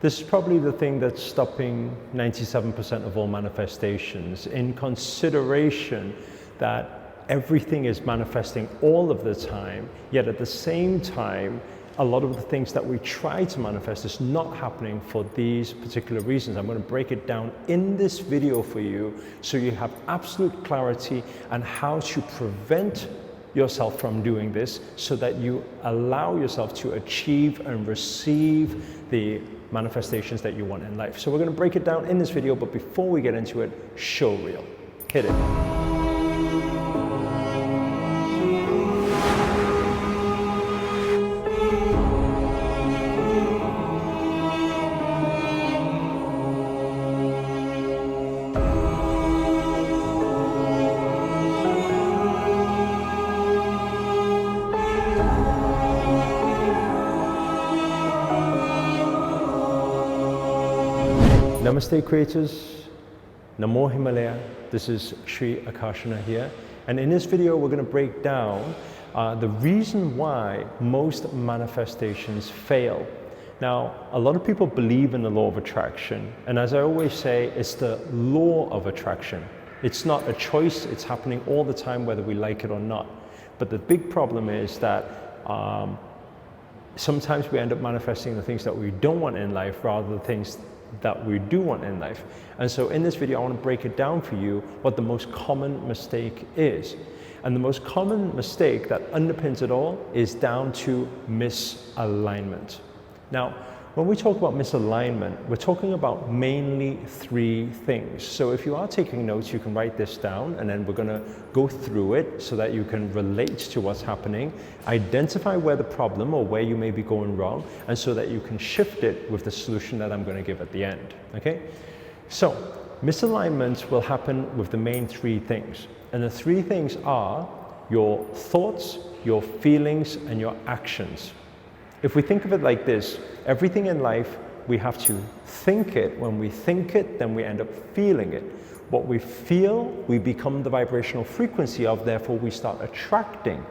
This is probably the thing that's stopping 97% of all manifestations, in consideration that everything is manifesting all of the time, yet at the same time, a lot of the things that we try to manifest is not happening for these particular reasons. I'm going to break it down in this video for you so you have absolute clarity on how to prevent yourself from doing this so that you allow yourself to achieve and receive the manifestations that you want in life. So we're going to break it down in this video, but before we get into it, show reel. Hit it. Namaste creators, Namo Himalaya, this is Sri Akarshana here, and in this video we're going to break down the reason why most manifestations fail. Now, a lot of people believe in the law of attraction, and as I always say, it's the law of attraction. It's not a choice, it's happening all the time whether we like it or not. But the big problem is that sometimes we end up manifesting the things that we don't want in life rather than things that we do want in life. And so in this video I want to break it down for you what the most common mistake is. And the most common mistake that underpins it all is down to misalignment. Now, when we talk about misalignment, we're talking about mainly three things. So if you are taking notes, you can write this down, and then we're going to go through it so that you can relate to what's happening, identify where the problem or where you may be going wrong, and so that you can shift it with the solution that I'm going to give at the end. Okay? So misalignment will happen with the main three things. And the three things are your thoughts, your feelings, and your actions. If we think of it like this, everything in life, we have to think it. When we think it, then we end up feeling it. What we feel, we become the vibrational frequency of, therefore we start attracting.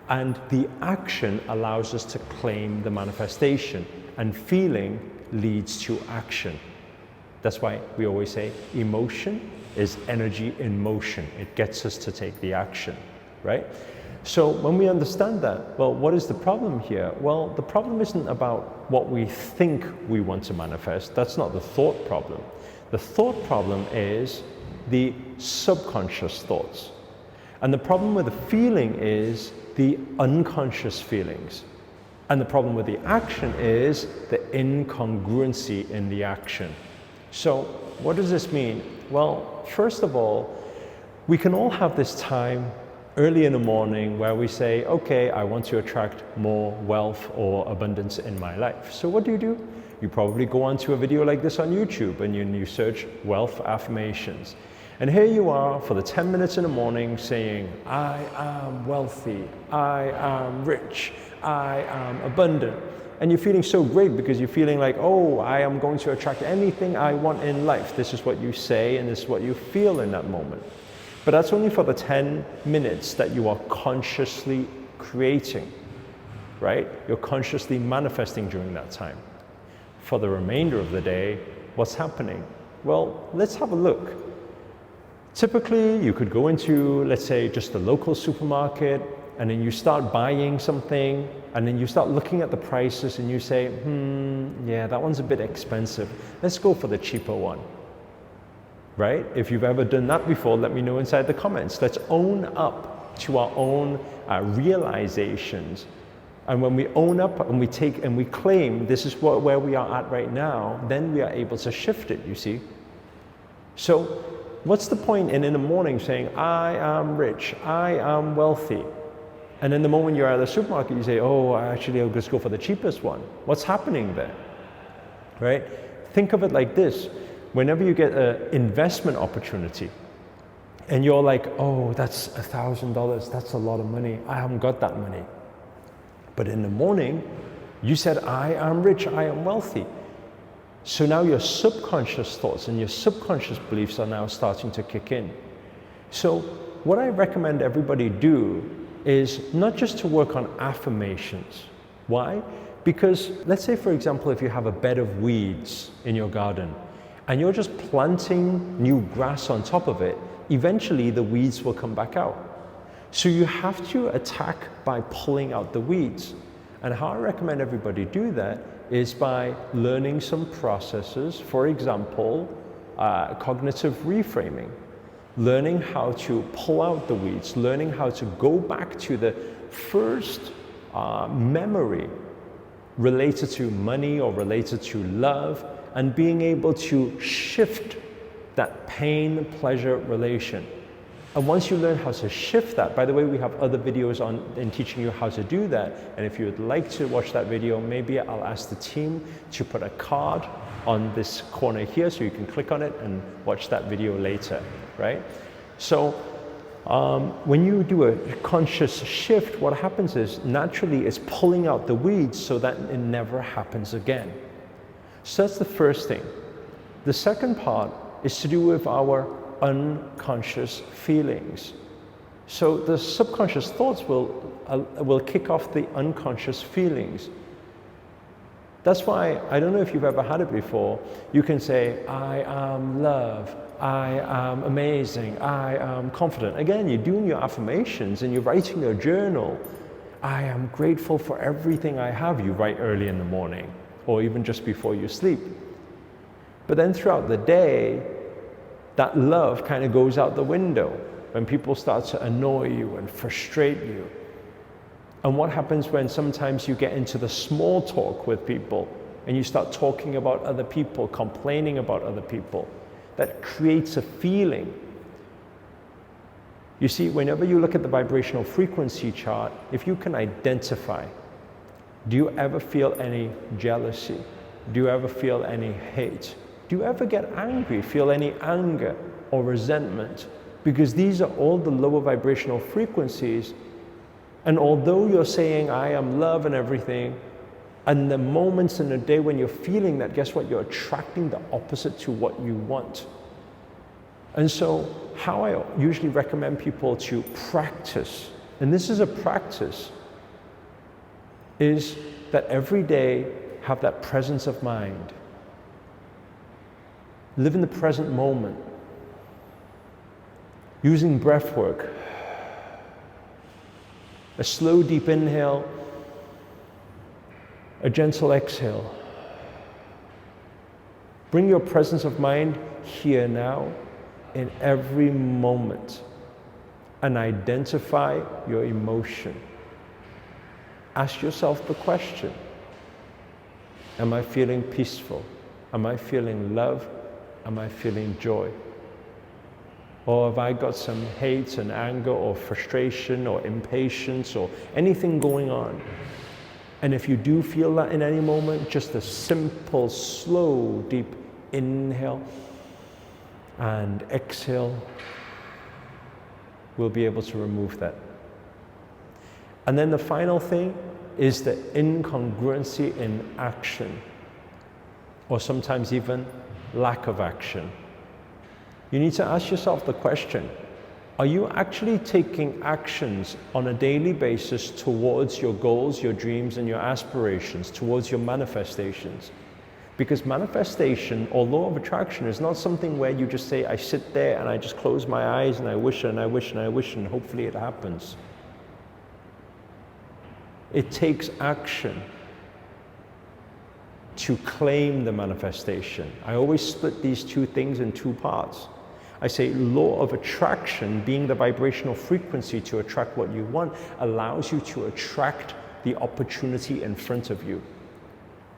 And the action allows us to claim the manifestation, and feeling leads to action. That's why we always say emotion is energy in motion. It gets us to take the action, right? So when we understand that, well, what is the problem here? Well, the problem isn't about what we think we want to manifest. That's not the thought problem. The thought problem is the subconscious thoughts. And the problem with the feeling is the unconscious feelings. And the problem with the action is the incongruency in the action. So what does this mean? Well, first of all, we can all have this time early in the morning where we say, okay, I want to attract more wealth or abundance in my life. So what do? You probably go onto a video like this on YouTube and you search wealth affirmations. And here you are for the 10 minutes in the morning saying, I am wealthy, I am rich, I am abundant. And you're feeling so great because you're feeling like, oh, I am going to attract anything I want in life. This is what you say and this is what you feel in that moment. But that's only for the 10 minutes that you are consciously creating, right? You're consciously manifesting during that time. For the remainder of the day, what's happening? Well, let's have a look. Typically, you could go into, let's say, just the local supermarket, and then you start buying something, and then you start looking at the prices, and you say, yeah, that one's a bit expensive. Let's go for the cheaper one. Right? If you've ever done that before, let me know inside the comments. Let's own up to our own realizations. And when we own up and we take and we claim this is where we are at right now, then we are able to shift it, you see. So what's the point in the morning saying, I am rich, I am wealthy. And then the moment you're at the supermarket, you say, oh, actually, I'll just go for the cheapest one. What's happening there? Right? Think of it like this. Whenever you get an investment opportunity and you're like, oh, that's $1,000, that's a lot of money, I haven't got that money. But in the morning, you said, I am rich, I am wealthy. So now your subconscious thoughts and your subconscious beliefs are now starting to kick in. So what I recommend everybody do is not just to work on affirmations. Why? Because let's say, for example, if you have a bed of weeds in your garden and you're just planting new grass on top of it, eventually the weeds will come back out. So you have to attack by pulling out the weeds. And how I recommend everybody do that is by learning some processes, for example, cognitive reframing, learning how to pull out the weeds, learning how to go back to the first memory related to money or related to love, and being able to shift that pain-pleasure relation. And once you learn how to shift that, by the way, we have other videos in teaching you how to do that. And if you would like to watch that video, maybe I'll ask the team to put a card on this corner here so you can click on it and watch that video later, right? So when you do a conscious shift, what happens is naturally it's pulling out the weeds so that it never happens again. So that's the first thing. The second part is to do with our unconscious feelings. So the subconscious thoughts will kick off the unconscious feelings. That's why, I don't know if you've ever had it before, you can say, I am love, I am amazing, I am confident. Again, you're doing your affirmations and you're writing your journal. I am grateful for everything I have, you write early in the morning or even just before you sleep. But then throughout the day, that love kind of goes out the window when people start to annoy you and frustrate you. And what happens when sometimes you get into the small talk with people and you start talking about other people, complaining about other people? That creates a feeling. You see, whenever you look at the vibrational frequency chart, if you can identify, do you ever feel any jealousy? Do you ever feel any hate? Do you ever get angry, feel any anger or resentment? Because these are all the lower vibrational frequencies. And although you're saying, I am love and everything, and the moments in the day when you're feeling that, guess what? You're attracting the opposite to what you want. And so how I usually recommend people to practice, and this is a practice, is that every day have that presence of mind. Live in the present moment, using breath work. A slow, deep inhale, a gentle exhale. Bring your presence of mind here now, in every moment, and identify your emotion. Ask yourself the question, am I feeling peaceful? Am I feeling love? Am I feeling joy? Or have I got some hate and anger or frustration or impatience or anything going on? And if you do feel that in any moment, just a simple, slow, deep inhale and exhale will be able to remove that. And then the final thing is the incongruency in action, or sometimes even lack of action. You need to ask yourself the question, are you actually taking actions on a daily basis towards your goals, your dreams, and your aspirations, towards your manifestations? Because manifestation, or law of attraction, is not something where you just say, I sit there and I just close my eyes and I wish and I wish and I wish and hopefully it happens. It takes action to claim the manifestation. I always split these two things in two parts. I say law of attraction, being the vibrational frequency to attract what you want, allows you to attract the opportunity in front of you.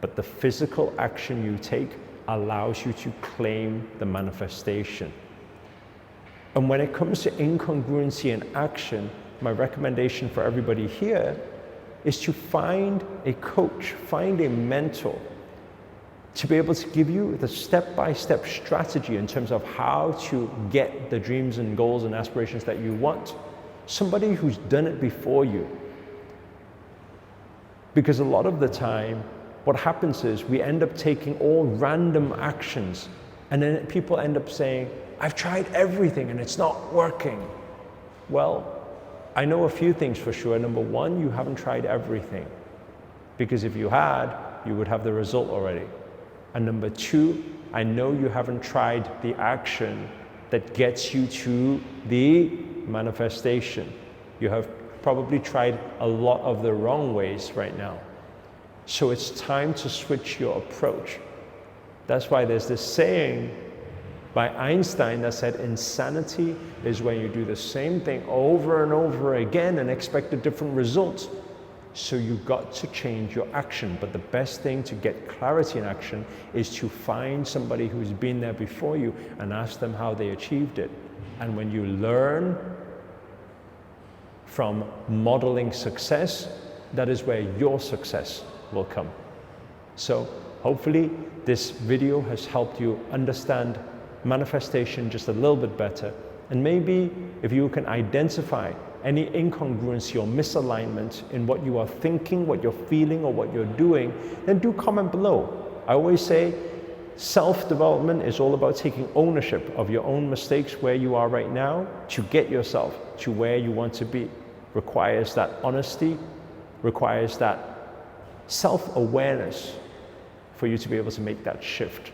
But the physical action you take allows you to claim the manifestation. And when it comes to incongruency in action, my recommendation for everybody here is to find a coach, find a mentor, to be able to give you the step-by-step strategy in terms of how to get the dreams and goals and aspirations that you want. Somebody who's done it before you. Because a lot of the time, what happens is we end up taking all random actions, and then people end up saying, I've tried everything and it's not working. Well, I know a few things for sure. Number one, you haven't tried everything. Because if you had, you would have the result already. And number two, I know you haven't tried the action that gets you to the manifestation. You have probably tried a lot of the wrong ways right now. So it's time to switch your approach. That's why there's this saying by Einstein that said insanity is when you do the same thing over and over again and expect a different result. So you've got to change your action. But the best thing to get clarity in action is to find somebody who's been there before you and ask them how they achieved it. And when you learn from modeling success, that is where your success will come. So hopefully this video has helped you understand manifestation just a little bit better. And maybe if you can identify any incongruency or misalignment in what you are thinking, what you're feeling, or what you're doing, then do comment below. I always say self-development is all about taking ownership of your own mistakes where you are right now to get yourself to where you want to be. Requires that honesty, requires that self-awareness for you to be able to make that shift.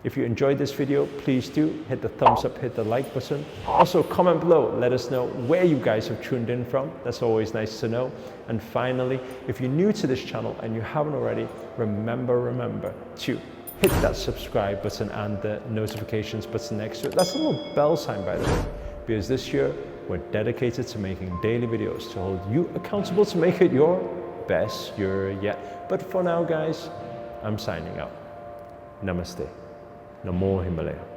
If you enjoyed this video, please do hit the thumbs up, hit the like button. Also comment below, let us know where you guys have tuned in from. That's always nice to know. And finally, if you're new to this channel and you haven't already, remember to hit that subscribe button and the notifications button next to it. That's a little bell sign, by the way, because this year we're dedicated to making daily videos to hold you accountable to make it your best year yet. But for now, guys, I'm signing out. Namaste. Namo Himalaya.